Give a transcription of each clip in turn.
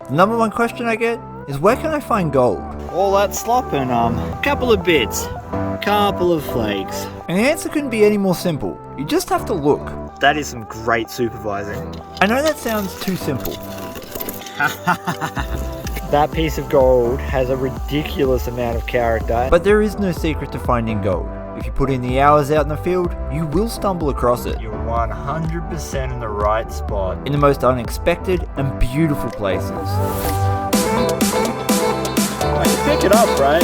The number one question I get is, where can I find gold? All that slop and couple of bits, couple of flakes. And the answer couldn't be any more simple. You just have to look. That is some great supervising. I know that sounds too simple. That piece of gold has a ridiculous amount of character. But there is no secret to finding gold. If you put in the hours out in the field, you will stumble across it. You're 100% in the right spot. In the most unexpected and beautiful places. I can pick it up, right?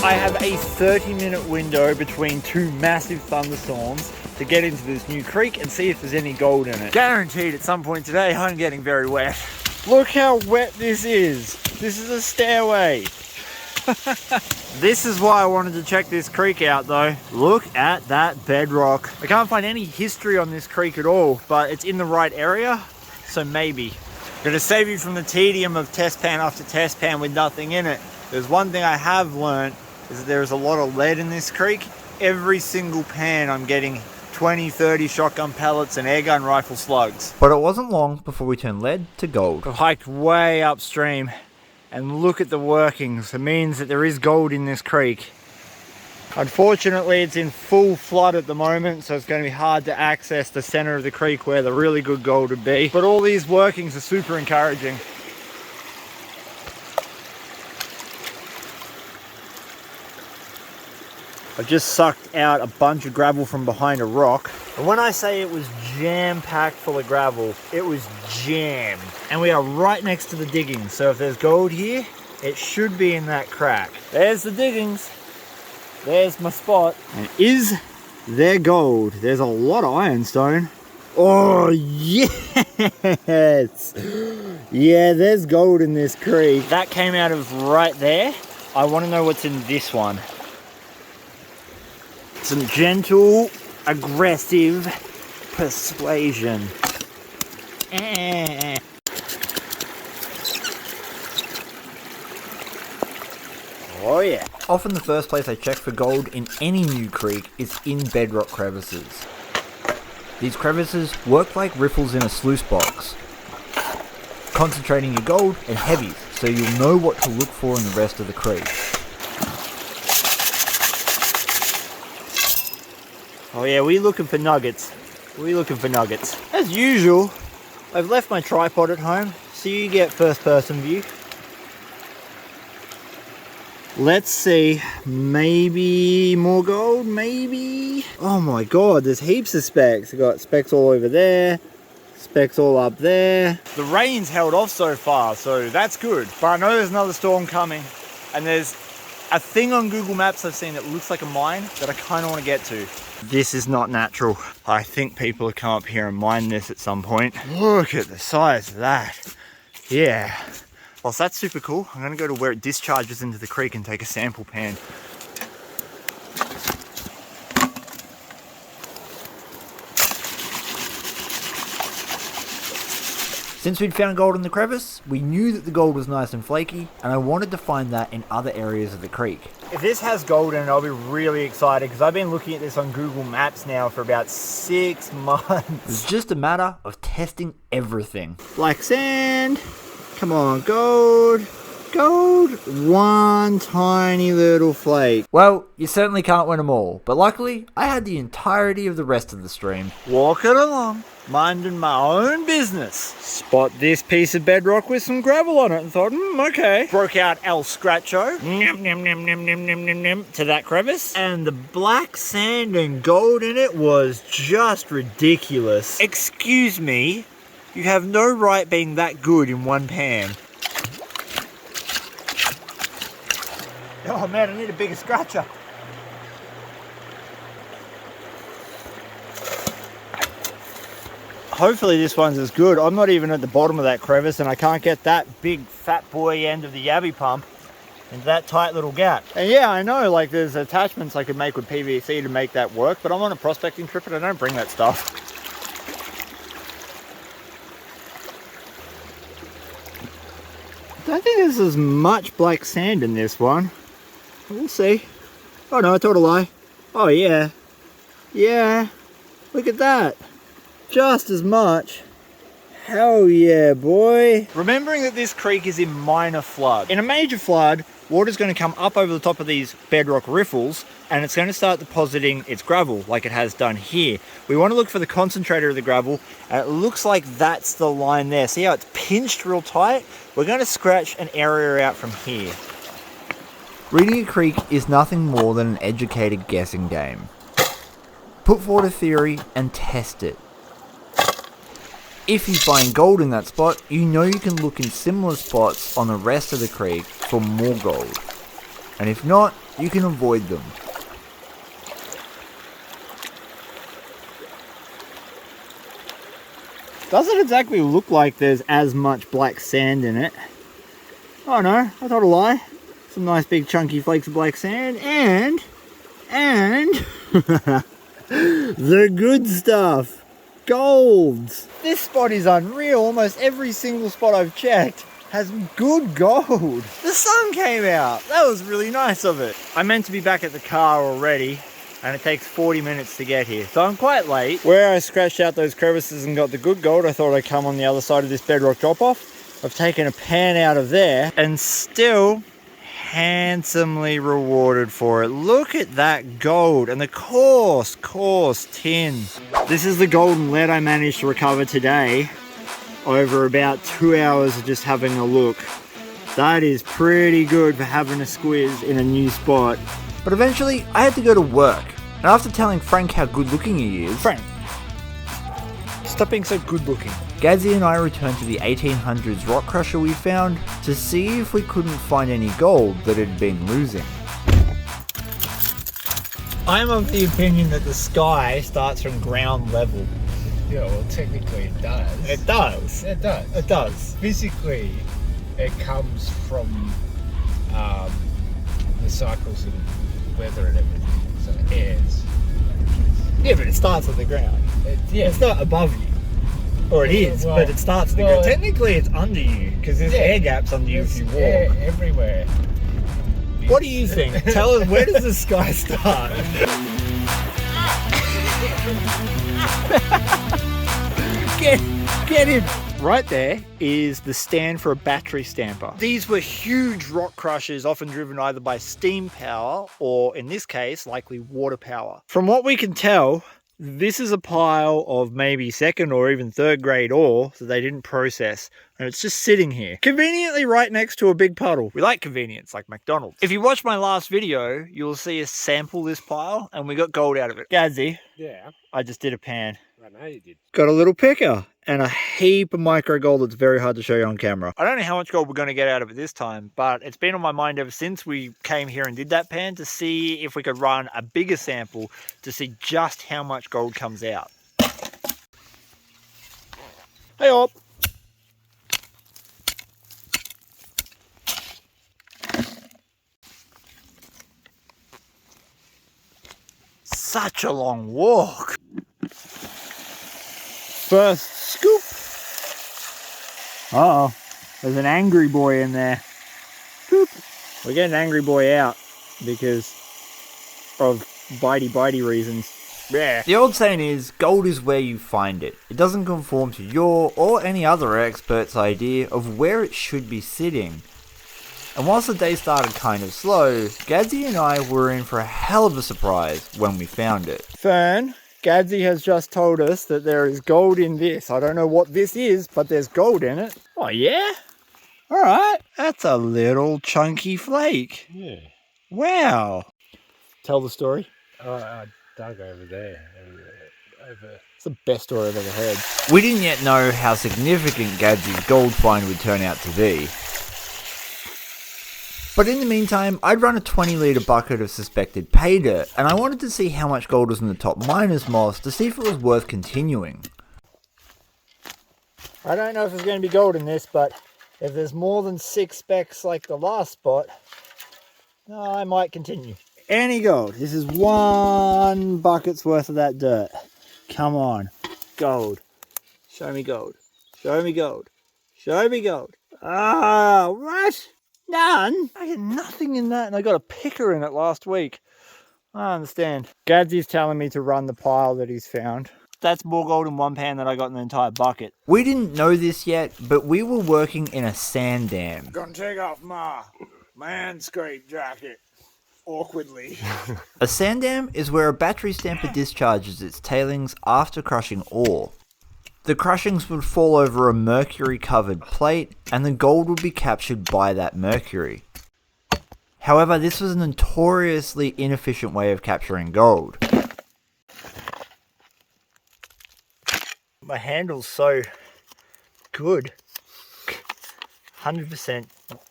I have a 30-minute window between two massive thunderstorms to get into this new creek and see if there's any gold in it. Guaranteed at some point today I'm getting very wet. Look how wet this is. This is a stairway. This is why I wanted to check this creek out though. Look at that bedrock. I can't find any history on this creek at all, but it's in the right area, so maybe. Gonna save you from the tedium of test pan after test pan with nothing in it. There's one thing I have learned is that there's a lot of lead in this creek. Every single pan I'm getting 20, 30 shotgun pellets and airgun rifle slugs. But it wasn't long before we turned lead to gold. I've hiked way upstream and look at the workings. It means that there is gold in this creek. Unfortunately, it's in full flood at the moment, so it's going to be hard to access the center of the creek where the really good gold would be. But all these workings are super encouraging. I've just sucked out a bunch of gravel from behind a rock. And when I say it was jam-packed full of gravel, it was jammed. And we are right next to the diggings, so if there's gold here, it should be in that crack. There's the diggings. There's my spot. And is there gold? There's a lot of ironstone. Oh, yes! Yeah, there's gold in this creek. That came out of right there. I want to know what's in this one. Some gentle, aggressive persuasion. Oh yeah. Often the first place I check for gold in any new creek is in bedrock crevices. These crevices work like riffles in a sluice box, concentrating your gold and heavies so you'll know what to look for in the rest of the creek. Oh yeah, we're looking for nuggets. We're looking for nuggets. As usual, I've left my tripod at home, so you get first person view. Let's see, maybe more gold, maybe? Oh my god, there's heaps of specks. I've got specks all over there, specks all up there. The rain's held off so far, so that's good. But I know there's another storm coming, and there's a thing on Google Maps I've seen that looks like a mine that I kind of want to get to. This is not natural. I think people have come up here and mined this at some point. Look at the size of that. Yeah. Whilst that's super cool, I'm going to go to where it discharges into the creek and take a sample pan. Since we'd found gold in the crevice, we knew that the gold was nice and flaky, and I wanted to find that in other areas of the creek. If this has gold in it, I'll be really excited because I've been looking at this on Google Maps now for about 6 months. It's just a matter of testing everything. Black sand, come on, gold, gold, one tiny little flake. Well, you certainly can't win them all, but luckily, I had the entirety of the rest of the stream. Walking along, minding my own business. Spot this piece of bedrock with some gravel on it and thought, okay. Broke out El Scratcho, to that crevice. And the black sand and gold in it was just ridiculous. Excuse me, you have no right being that good in one pan. Oh man, I need a bigger scratcher. Hopefully this one's as good. I'm not even at the bottom of that crevice and I can't get that big fat boy end of the yabby pump into that tight little gap. And yeah, I know like there's attachments I could make with PVC to make that work, but I'm on a prospecting trip and I don't bring that stuff. I don't think there's as much black sand in this one. We'll see. Oh no, I told a lie. Oh yeah. Yeah. Look at that. Just as much. Hell yeah, boy. Remembering that this creek is in minor flood. In a major flood, water's going to come up over the top of these bedrock riffles and it's going to start depositing its gravel like it has done here. We want to look for the concentrator of the gravel, and it looks like that's the line there. See how it's pinched real tight? We're going to scratch an area out from here. Reedy Creek is nothing more than an educated guessing game. Put forward a theory and test it. If you find gold in that spot, you know you can look in similar spots on the rest of the creek for more gold. And if not, you can avoid them. Doesn't exactly look like there's as much black sand in it. Oh no, I told a lie. Some nice big chunky flakes of black sand and the good stuff, golds. This spot is unreal. Almost every single spot I've checked has good gold. The sun came out. That was really nice of it. I meant to be back at the car already, and it takes 40 minutes to get here, so I'm quite late. Where I scratched out those crevices and got the good gold, I thought I'd come on the other side of this bedrock drop-off. I've taken a pan out of there and still handsomely rewarded for it. Look at that gold and the coarse tin. This is the gold and lead I managed to recover today over about 2 hours of just having a look. That is pretty good for having a squiz in a new spot. But eventually, I had to go to work. And after telling Frank how good looking he is, Frank, stop being so good looking. Gadsy and I returned to the 1800s rock crusher we found to see if we couldn't find any gold that it had been losing. I'm of the opinion that the sky starts from ground level. Yeah, well, technically it does. It does. It does. It does. Physically, it comes from the cycles of weather and everything. So airs. Yeah, but it starts at the ground. It's not above you. Or it is, well, but it starts at the ground. Technically, it's under you, because there's air gaps under you if you walk. Air everywhere. What do you think? Tell us, where does the sky start? Get him! Right there is the stand for a battery stamper. These were huge rock crushers, often driven either by steam power or, in this case, likely water power. From what we can tell, this is a pile of maybe second or even third grade ore that they didn't process, and it's just sitting here, conveniently right next to a big puddle. We like convenience, like McDonald's. If you watch my last video, you'll see us sample this pile, and we got gold out of it. Gadsy, Yeah, I just did a pan. I know you did. Got a little picker and a heap of micro gold that's very hard to show you on camera. I don't know how much gold we're going to get out of it this time, but it's been on my mind ever since we came here and did that pan to see if we could run a bigger sample to see just how much gold comes out. Hey up! Such a long walk. First scoop. Uh-oh, there's an angry boy in there. Scoop. We're getting an angry boy out because of bitey reasons. Yeah. The old saying is, gold is where you find it. It doesn't conform to your or any other expert's idea of where it should be sitting. And whilst the day started kind of slow, Gadsy and I were in for a hell of a surprise when we found it. Fern, Gadsy has just told us that there is gold in this. I don't know what this is, but there's gold in it. Oh yeah? Alright, that's a little chunky flake. Yeah. Wow. Tell the story. I dug over there. It's the best story I've ever heard. We didn't yet know how significant Gadsy's gold find would turn out to be. But in the meantime, I'd run a 20-litre bucket of suspected pay dirt, and I wanted to see how much gold was in the top miners moss to see if it was worth continuing. I don't know if there's going to be gold in this, but if there's more than 6 specks like the last spot, I might continue. Any gold. This is 1 bucket's worth of that dirt. Come on. Gold. Show me gold. Show me gold. Show me gold. Ah, what? None? I get nothing in that, and I got a picker in it last week. I understand. Gadsy's telling me to run the pile that he's found. That's more gold in one pan than I got in the entire bucket. We didn't know this yet, but we were working in a sand dam. Gonna take off my manscaped jacket awkwardly. A sand dam is where a battery stamper discharges its tailings after crushing ore. The crushings would fall over a mercury-covered plate, and the gold would be captured by that mercury. However, this was a notoriously inefficient way of capturing gold. My handle's so good. 100%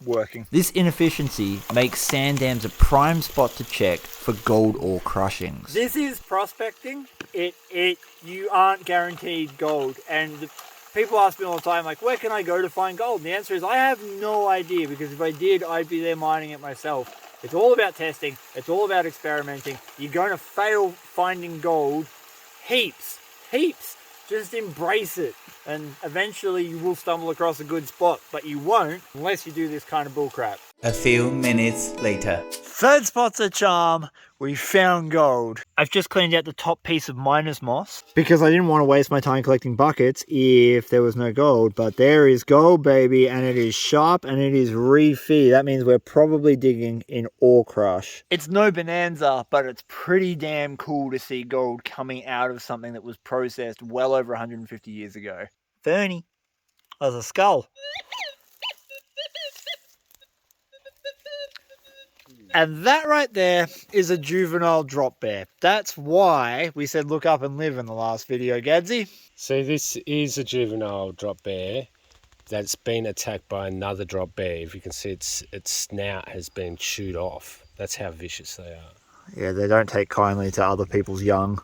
working. This inefficiency makes sand dams a prime spot to check for gold ore crushings. This is prospecting. You aren't guaranteed gold, and people ask me all the time, like, where can I go to find gold? And the answer is, I have no idea, because if I did, I'd be there mining it myself. It's all about testing. It's all about experimenting. You're going to fail finding gold heaps. Just embrace it, and eventually you will stumble across a good spot, but you won't unless you do this kind of bullcrap. A few minutes later. Third spot's a charm. We found gold. I've just cleaned out the top piece of miner's moss because I didn't want to waste my time collecting buckets if there was no gold. But there is gold, baby, and it is sharp and it is refee. That means we're probably digging in ore crush. It's no bonanza, but it's pretty damn cool to see gold coming out of something that was processed well over 150 years ago. Fernie, there's a skull. And that right there is a juvenile drop bear. That's why we said look up and live in the last video, Gadsy. So this is a juvenile drop bear that's been attacked by another drop bear. If you can see, its snout has been chewed off. That's how vicious they are. Yeah, they don't take kindly to other people's young.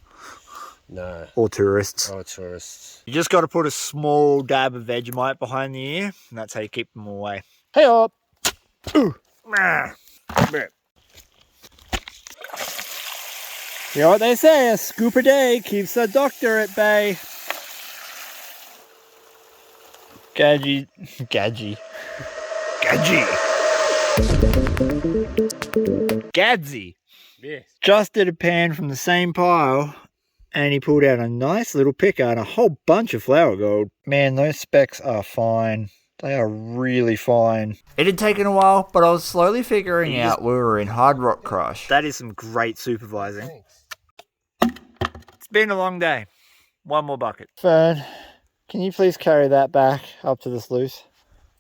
No. Or tourists. Or tourists. You just got to put a small dab of Vegemite behind the ear, and that's how you keep them away. Hey up! Ooh. You know what they say, a scoop a day keeps the doctor at bay. Gadgy. Gadsy. Yes. Just did a pan from the same pile, and he pulled out a nice little picker and a whole bunch of flour gold. Man, those specks are fine. They are really fine. It had taken a while, but I was slowly figuring out we were in hard rock crush. That is some great supervising. It's been a long day. One more bucket. Fern, can you please carry that back up to the sluice,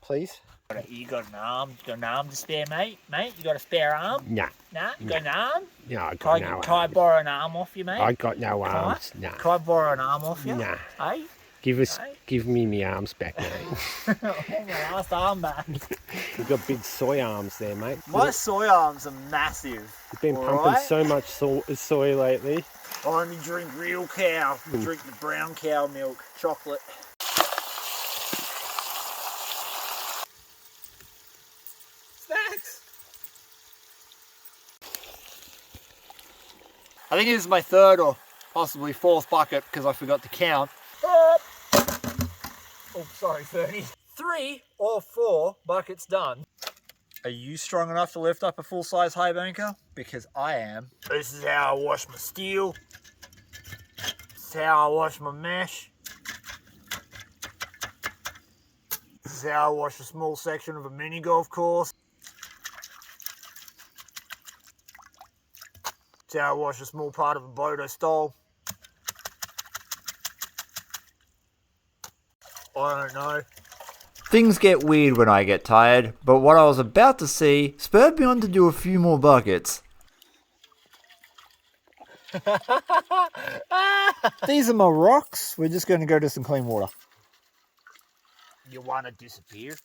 please? You got an arm? You got an arm to spare, mate? Mate, you got a spare arm? Nah. Nah? You got an arm? No, I got no arms. Can I borrow an arm off you, mate? I got no arms. Nah. Can I borrow an arm off you? Nah. Hey? Give me my arms back, mate. My last arm back. You've got big soy arms there, mate. My soy arms are massive. You've been pumping so much soy lately. I only drink real cow. I drink the brown cow milk. Chocolate. Snacks! I think this is my third or possibly fourth bucket because I forgot to count. Oh, sorry, 30. 3 or 4 buckets done. Are you strong enough to lift up a full-size high banker? Because I am. This is how I wash my steel. This is how I wash my mesh. This is how I wash a small section of a mini golf course. This is how I wash a small part of a boat I stole. I don't know. Things get weird when I get tired, but what I was about to see spurred me on to do a few more buckets. These are my rocks. We're just going to go to some clean water. You want to disappear?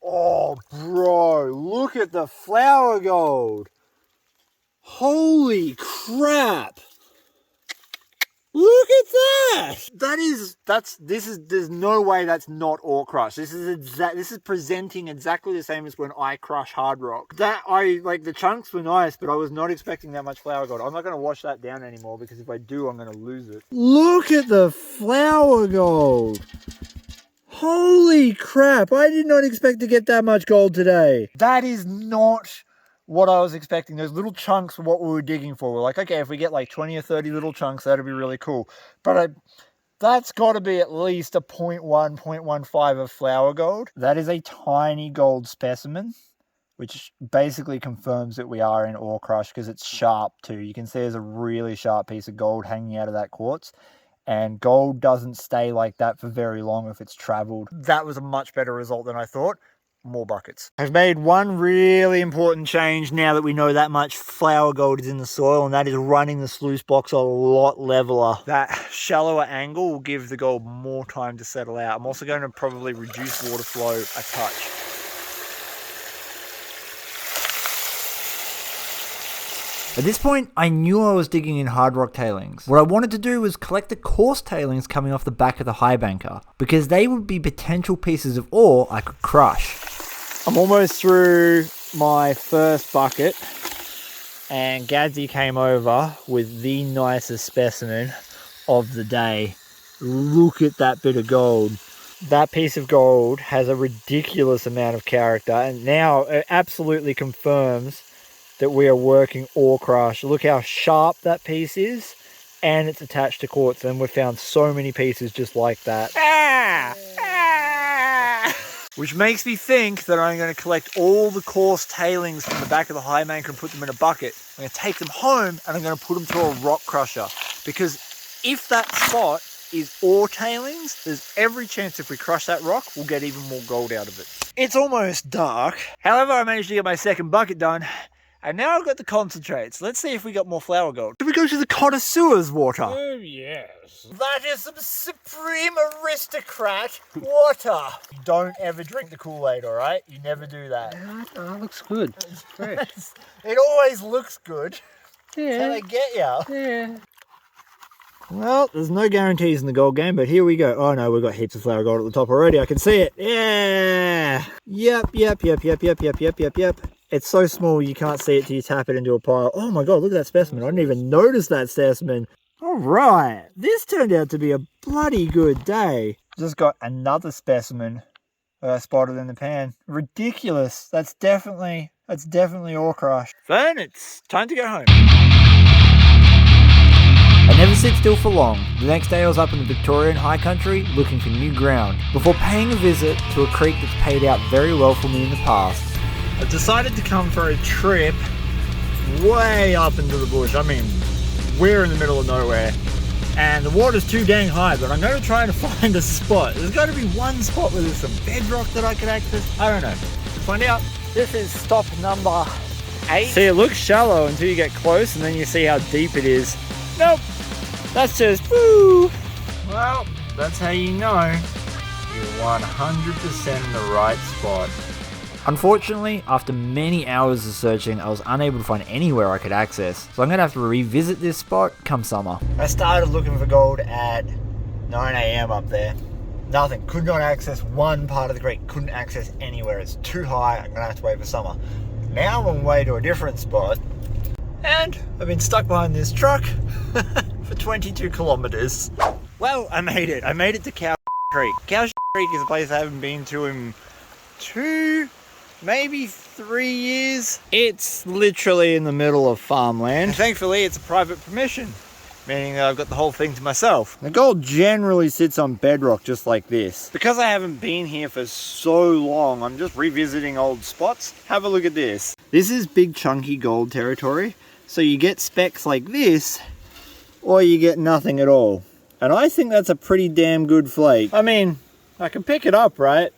Oh, bro, look at the flour gold. Holy crap. Look at that! There's no way that's not ore crush. This is presenting exactly the same as when I crush hard rock. The chunks were nice, but I was not expecting that much flour gold. I'm not going to wash that down anymore because if I do, I'm going to lose it. Look at the flour gold! Holy crap, I did not expect to get that much gold today. That is not what I was expecting. Those little chunks were what we were digging for. We're like, okay, if we get like 20 or 30 little chunks, that'd be really cool. But that's got to be at least a 0.1, 0.15 of flour gold. That is a tiny gold specimen, which basically confirms that we are in ore crush because it's sharp too. You can see there's a really sharp piece of gold hanging out of that quartz. And gold doesn't stay like that for very long if it's traveled. That was a much better result than I thought. More buckets. I've made one really important change now that we know that much flour gold is in the soil, and that is running the sluice box a lot leveler. That shallower angle will give the gold more time to settle out. I'm also going to probably reduce water flow a touch. At this point, I knew I was digging in hard rock tailings. What I wanted to do was collect the coarse tailings coming off the back of the high banker, because they would be potential pieces of ore I could crush. I'm almost through my first bucket, and Gadsy came over with the nicest specimen of the day. Look at that bit of gold. That piece of gold has a ridiculous amount of character, and now it absolutely confirms that we are working ore crush. Look how sharp that piece is, and it's attached to quartz, and we've found so many pieces just like that. Which makes me think that I'm going to collect all the coarse tailings from the back of the high banker and put them in a bucket. I'm going to take them home and I'm going to put them through a rock crusher, because if that spot is ore tailings, there's every chance if we crush that rock, we'll get even more gold out of it. It's almost dark. However, I managed to get my second bucket done. And now I've got the concentrates. Let's see if we got more flour gold. Should we go to the connoisseur's water? Oh, yes. That is some supreme aristocrat water. Don't ever drink the Kool-Aid, all right? You never do that. That looks good. It's great. It always looks good. Yeah. That's how they get you. Yeah. Well, there's no guarantees in the gold game, but here we go. Oh no, we've got heaps of flour gold at the top already. I can see it. Yeah. Yep. It's so small you can't see it till you tap it into a pile. Oh my god, look at that specimen. I didn't even notice that specimen. Alright, this turned out to be a bloody good day. Just got another specimen spotted in the pan. Ridiculous. That's definitely ore crush. Fern, it's time to go home. I never sit still for long. The next day I was up in the Victorian high country looking for new ground, before paying a visit to a creek that's paid out very well for me in the past. I've decided to come for a trip way up into the bush. I mean, we're in the middle of nowhere and the water's too dang high, but I'm going to try to find a spot. There's got to be one spot where there's some bedrock that I could access. I don't know. Let's find out. This is stop number 8. See, it looks shallow until you get close and then you see how deep it is. Nope. That's just woo. Well, that's how you know you're 100% in the right spot. Unfortunately, after many hours of searching, I was unable to find anywhere I could access, so I'm going to have to revisit this spot come summer. I started looking for gold at 9 AM up there. Nothing. Could not access one part of the creek. Couldn't access anywhere. It's too high. I'm going to have to wait for summer. Now I'm on my way to a different spot, and I've been stuck behind this truck for 22 kilometers. Well, I made it. I made it to Cow Creek. Cow Creek is a place I haven't been to in 2, maybe 3 years. It's literally in the middle of farmland. And thankfully, it's a private permission, meaning that I've got the whole thing to myself. The gold generally sits on bedrock just like this. Because I haven't been here for so long, I'm just revisiting old spots. Have a look at this. This is big chunky gold territory. So you get specks like this, or you get nothing at all. And I think that's a pretty damn good flake. I mean, I can pick it up, right?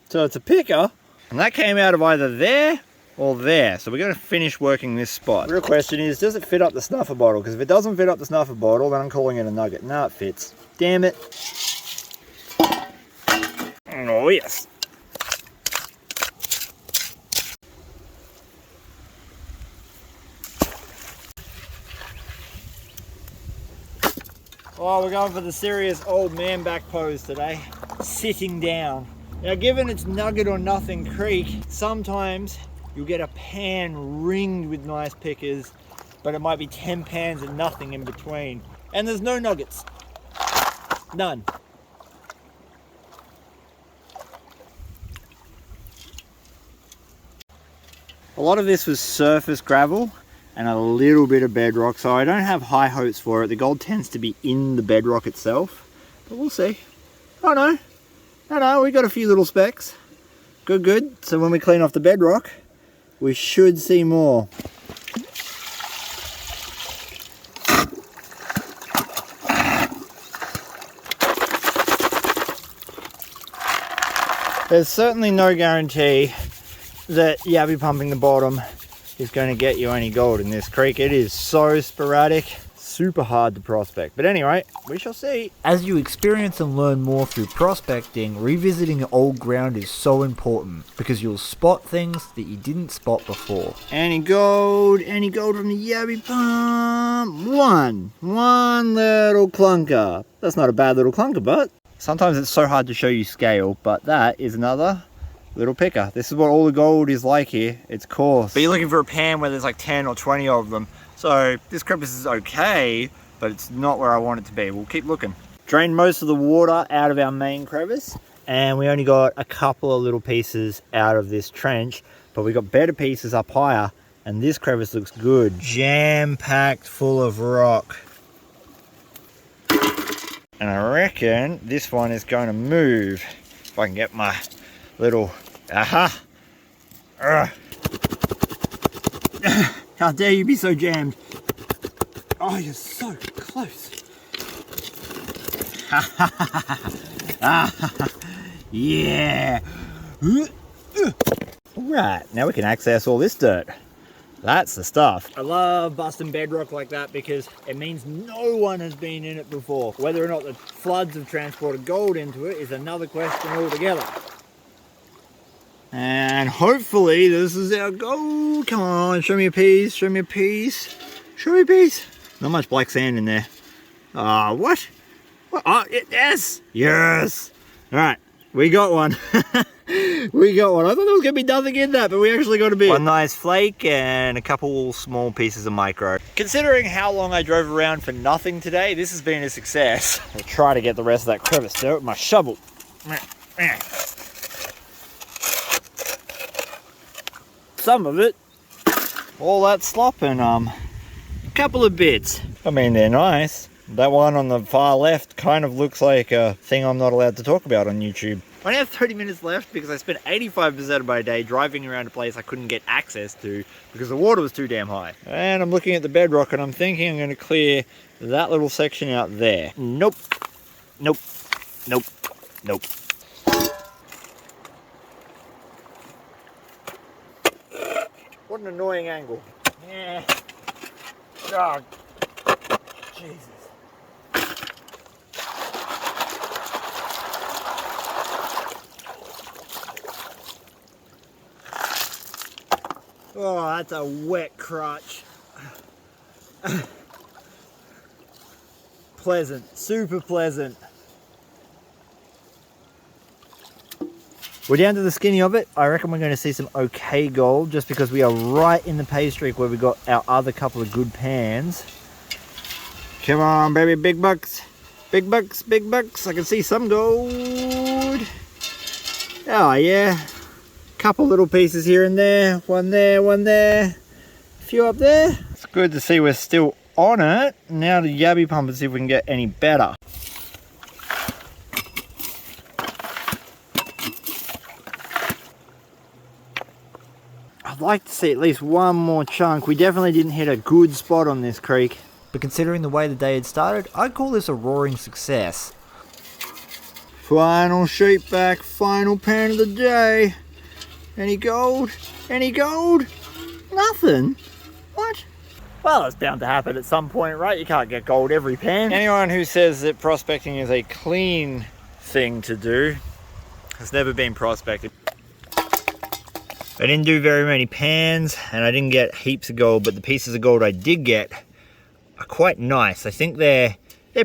So it's a picker. And that came out of either there or there. So we're going to finish working this spot. The real question is, does it fit up the snuffer bottle? Because if it doesn't fit up the snuffer bottle, then I'm calling it a nugget. No, it fits. Damn it. Oh, yes. Oh, we're going for the serious old man back pose today. Sitting down. Now, given it's nugget or nothing creek, sometimes you'll get a pan ringed with nice pickers, but it might be 10 pans and nothing in between. And there's no nuggets. None. A lot of this was surface gravel and a little bit of bedrock, so I don't have high hopes for it. The gold tends to be in the bedrock itself, but we'll see. Oh no, we got a few little specks. Good. So when we clean off the bedrock, we should see more. There's certainly no guarantee that yabby pumping the bottom is going to get you any gold in this creek. It is so sporadic, super hard to prospect. But anyway, we shall see. As you experience and learn more through prospecting, revisiting old ground is so important because you'll spot things that you didn't spot before. Any gold from the yabby pump? One little clunker. That's not a bad little clunker, but sometimes it's so hard to show you scale, but that is another little picker. This is what all the gold is like here. It's coarse. But you're looking for a pan where there's like 10 or 20 of them. So this crevice is okay, but it's not where I want it to be. We'll keep looking. Drained most of the water out of our main crevice, and we only got a couple of little pieces out of this trench, but we got better pieces up higher, and this crevice looks good. Jam-packed full of rock. And I reckon this one is going to move. If I can get my little, aha. How dare you be so jammed. Oh, you're so close. Yeah. Right, now we can access all this dirt. That's the stuff. I love busting bedrock like that because it means no one has been in it before. Whether or not the floods have transported gold into it is another question altogether. And hopefully this is our gold. Come on, show me a piece, show me a piece, show me a piece. Not much black sand in there. What? Oh, yes, yes. All right, we got one. We got one. I thought there was going to be nothing in that, but we actually got a bit. One nice flake and a couple small pieces of micro. Considering how long I drove around for nothing today, this has been a success. I'll try to get the rest of that crevice dirt with my shovel. Some of it. All that slop and a couple of bits. I mean, they're nice. That one on the far left kind of looks like a thing I'm not allowed to talk about on YouTube. I only have 30 minutes left because I spent 85% of my day driving around a place I couldn't get access to because the water was too damn high. And I'm looking at the bedrock and I'm thinking I'm going to clear that little section out there. Nope. Nope. Nope. Nope. What an annoying angle. Yeah. Oh, Jesus. Oh, that's a wet crotch. Pleasant, super pleasant. We're down to the skinny of it. I reckon we're going to see some okay gold just because we are right in the pay streak where we got our other couple of good pans. Come on, baby, big bucks. Big bucks, big bucks. I can see some gold. Oh, yeah. Couple little pieces here and there. One there, a few up there. It's good to see we're still on it. Now to yabby pump and see if we can get any better. I'd like to see at least one more chunk. We definitely didn't hit a good spot on this creek. But considering the way the day had started, I'd call this a roaring success. Final sheet back, final pan of the day. Any gold? Any gold? Nothing. What? Well, it's bound to happen at some point, right? You can't get gold every pan. Anyone who says that prospecting is a clean thing to do has never been prospected. I didn't do very many pans and I didn't get heaps of gold, but the pieces of gold I did get are quite nice. I think they're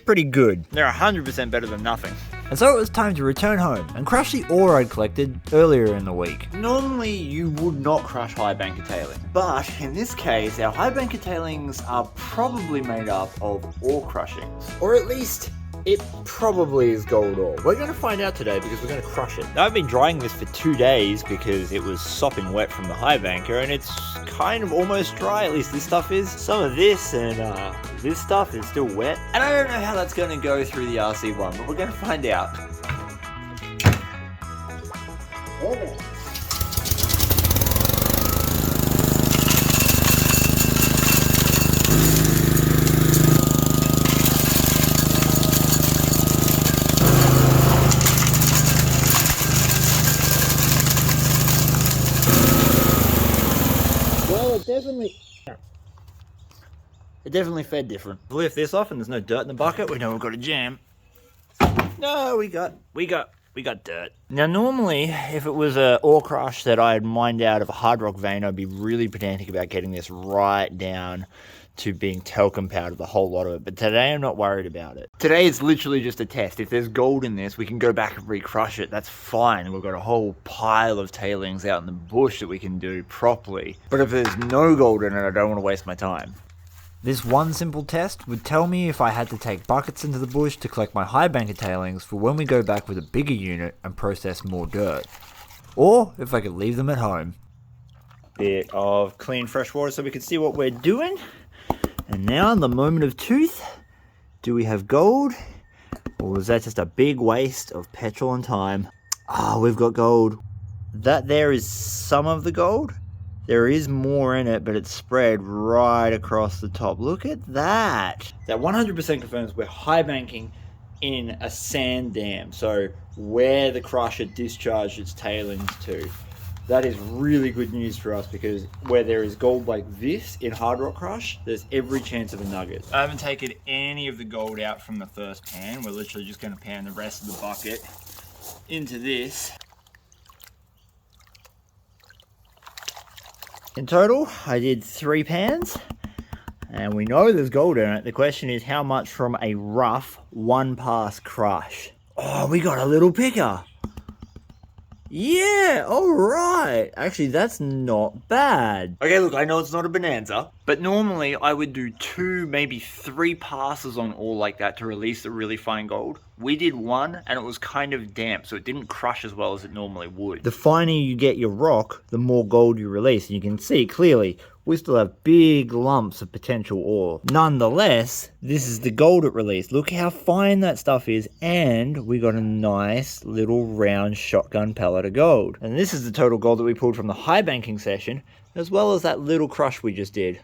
pretty good. They're 100% better than nothing. And so it was time to return home and crush the ore I'd collected earlier in the week. Normally you would not crush high banker tailings, but in this case our high banker tailings are probably made up of ore crushings, or at least It probably is gold ore. We're going to find out today because we're going to crush it. Now, I've been drying this for 2 days because it was sopping wet from the high banker, and it's kind of almost dry, at least this stuff is. Some of this and this stuff is still wet. And I don't know how that's going to go through the RC1, but we're going to find out. It definitely fed different. Lift this off and there's no dirt in the bucket. We know we've got a jam. No, we got dirt. Now normally, if it was a ore crush that I had mined out of a hard rock vein, I'd be really pedantic about getting this right down to being talcum powder, the whole lot of it. But today I'm not worried about it. Today it's literally just a test. If there's gold in this, we can go back and re-crush it. That's fine. We've got a whole pile of tailings out in the bush that we can do properly. But if there's no gold in it, I don't want to waste my time. This one simple test would tell me if I had to take buckets into the bush to collect my high banker tailings for when we go back with a bigger unit and process more dirt. Or if I could leave them at home. Bit of clean fresh water so we can see what we're doing. And now in the moment of truth, do we have gold? Or was that just a big waste of petrol and time? Ah, we've got gold. That there is some of the gold. There is more in it, but it's spread right across the top. Look at that. That 100% confirms we're high banking in a sand dam. So where the crusher discharged its tailings to. That is really good news for us because where there is gold like this in hard rock crush, there's every chance of a nugget. I haven't taken any of the gold out from the first pan. We're literally just going to pan the rest of the bucket into this. In total, I did 3 pans, and we know there's gold in it. The question is how much from a rough 1-pass crush. Oh, we got a little picker. Yeah, alright. Actually, that's not bad. Okay, look, I know it's not a bonanza, but normally I would do 2, maybe 3 passes on ore like that to release the really fine gold. We did 1, and it was kind of damp, so it didn't crush as well as it normally would. The finer you get your rock, the more gold you release, and you can see clearly we still have big lumps of potential ore. Nonetheless, this is the gold it released. Look how fine that stuff is, and we got a nice little round shotgun pellet of gold. And this is the total gold that we pulled from the high banking session, as well as that little crush we just did.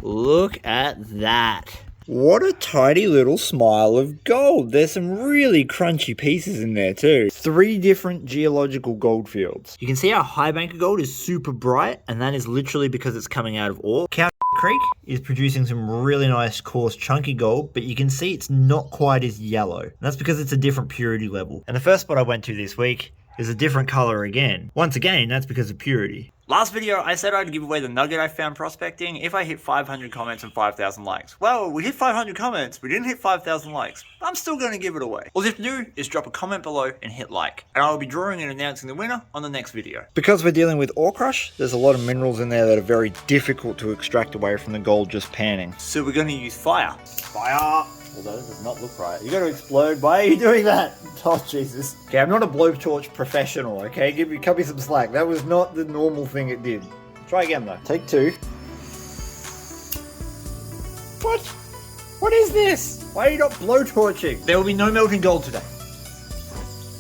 Look at that. What a tidy little smile of gold. There's some really crunchy pieces in there too. 3 different geological gold fields. You can see our high banker gold is super bright, and that is literally because it's coming out of ore. Chiltern Creek is producing some really nice coarse chunky gold, but you can see it's not quite as yellow. And that's because it's a different purity level. And the first spot I went to this week is a different color again. Once again, that's because of purity. Last video, I said I'd give away the nugget I found prospecting if I hit 500 comments and 5,000 likes. Well, we hit 500 comments, we didn't hit 5,000 likes. I'm still going to give it away. All you have to do is drop a comment below and hit like. And I will be drawing and announcing the winner on the next video. Because we're dealing with ore crush, there's a lot of minerals in there that are very difficult to extract away from the gold just panning. So we're going to use fire. Fire! Although that does not look right. You got to explode. Why are you doing that? Oh, Jesus. Okay, I'm not a blowtorch professional, okay? Cut me some slack. That was not the normal thing it did. Try again, though. Take 2. What? What is this? Why are you not blowtorching? There will be no melting gold today.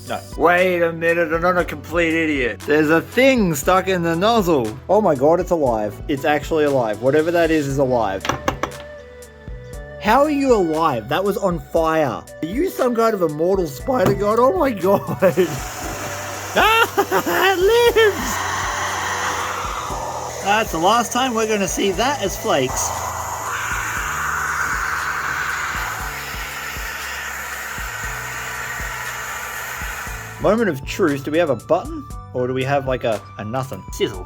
No. Wait a minute, I'm not a complete idiot. There's a thing stuck in the nozzle. Oh my god, it's alive. It's actually alive. Whatever that is alive. How are you alive? That was on fire. Are you some kind of immortal spider god? Oh my god. Ah, it lives! That's the last time we're going to see that as flakes. Moment of truth. Do we have a button? Or do we have like a nothing? Sizzle.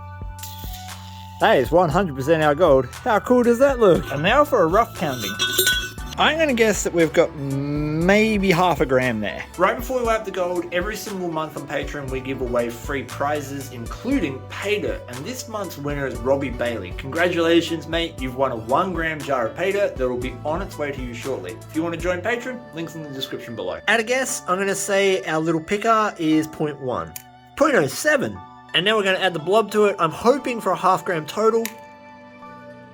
That is 100% our gold. How cool does that look? And now for a rough pounding. I'm going to guess that we've got maybe half a gram there. Right before we wipe the gold, every single month on Patreon we give away free prizes, including pay dirt, and this month's winner is Robbie Bailey. Congratulations, mate, you've won a 1 gram jar of pay dirt that will be on its way to you shortly. If you want to join Patreon, links in the description below. At a guess, I'm going to say our little picker is 0.1. 0.07. And now we're going to add the blob to it. I'm hoping for a half gram total.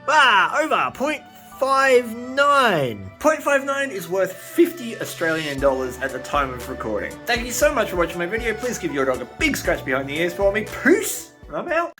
Over 0.59. 0.59 is worth 50 Australian dollars at the time of recording. Thank you so much for watching my video. Please give your dog a big scratch behind the ears for me. Peace. I'm out.